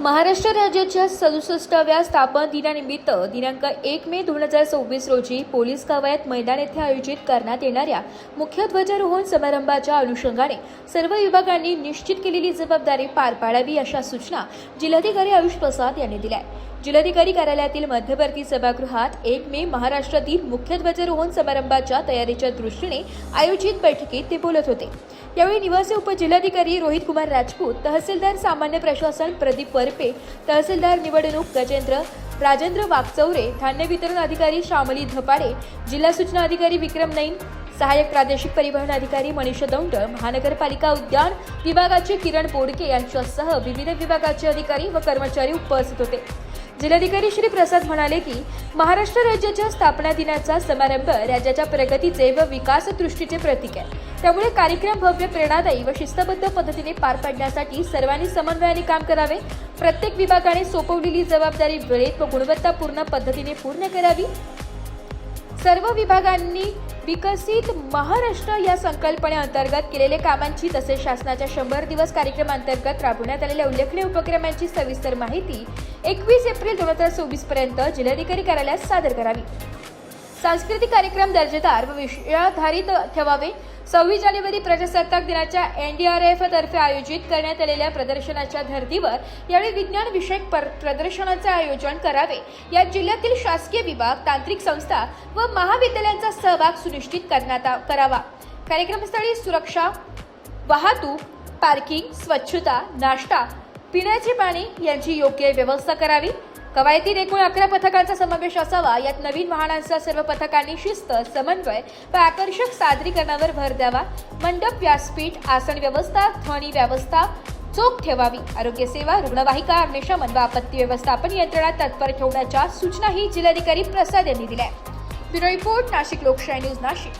महाराष्ट्र राज्याच्या 67व्या स्थापना दिनानिमित्त दिनांक 1 मे 2024 रोजी पोलीस कवायत मैदान येथे आयोजित करण्यात येणाऱ्या मुख्य ध्वजारोहण समारंभाच्या अनुषंगाने सर्व विभागांनी निश्चित केलेली जबाबदारी पार पाडावी अशा सूचना जिल्हाधिकारी आयुष प्रसाद यांनी दिल्या आहेत। जिल्हाधिकारी कार्यालयातील मध्यवर्ती सभागृहात 1 मे महाराष्ट्रातील मुख्य ध्वजारोहण समारंभाच्या तयारीच्या दृष्टीने आयोजित बैठकीत ते बोलत होते। यावेळी निवासी उपजिल्हाधिकारी रोहित कुमार राजपूत, तहसीलदार सामान्य प्रशासन प्रदीप वरपे, तहसीलदार निवडणूक राजेंद्र वाकचौरे, धान्य वितरण अधिकारी श्यामली धपाडे, जिल्हा सूचना अधिकारी विक्रम नईन, सहाय्यक प्रादेशिक परिवहन अधिकारी मनीष दौंड, महानगरपालिका उद्यान विभागाचे किरण बोडके यांच्यासह विविध विभागाचे अधिकारी व कर्मचारी उपस्थित होते। जिल्हाधिकारी श्री प्रसाद म्हणाले की महाराष्ट्र राज्याच्या स्थापना दिनाचा समारंभ राज्याच्या प्रगतीचे व विकास दृष्टीचे प्रतीक आहे। त्यामुळे कार्यक्रम भव्य, प्रेरणादायी व शिस्तबद्ध पद्धतीने पार पाडण्यासाठी सर्वांनी समन्वयाने काम करावे। प्रत्येक विभागाने सोपवलेली जबाबदारी वेळेत व गुणवत्तापूर्ण पद्धतीने पूर्ण करावी। सर्व विभागांनी विकसित महाराष्ट्र या संकल्पनेअंतर्गत केलेल्या कामांची तसेच शासनाच्या 100 दिवस कार्यक्रमांतर्गत राबवण्यात आलेल्या उल्लेखनीय उपक्रमांची सविस्तर माहिती 21 एप्रिल 2024 पर्यंत जिल्हाधिकारी कार्यालयात सादर करावी। सांस्कृतिक कार्यक्रम दर्जेदार व विषयाधारित ठेवावे। 26 जानेवारी प्रजासत्ताक दिनाच्या NDRF तर्फे आयोजित करण्यात आलेल्या प्रदर्शनाच्या धर्तीवर यावेळी विज्ञान विषयक प्रदर्शनाचे आयोजन करावे। यात जिल्ह्यातील शासकीय विभाग, तांत्रिक संस्था व महाविद्यालयांचा सहभाग सुनिश्चित करावा। कार्यक्रमस्थळी सुरक्षा, वाहतूक, पार्किंग, स्वच्छता, नाश्ता, पिण्याचे पाणी यांची योग्य व्यवस्था करावी। कवायतीत एकूण 11 पथकांचा समावेश असावा। यात नवीन वाहनांचा सर्व पथकांनी शिस्त, समन्वय व आकर्षक सादरीकरणावर भर द्यावा। मंडप, व्यासपीठ, आसन व्यवस्था, ध्वनी व्यवस्था चोख ठेवावी। आरोग्य सेवा, रुग्णवाहिका, अग्निशमन व आपत्ती व्यवस्थापन यंत्रणा तत्पर ठेवण्याच्या सूचनाही जिल्हाधिकारी प्रसाद यांनी दिल्या। ब्युरो रिपोर्ट, नाशिक लोकशाही न्यूज, नाशिक।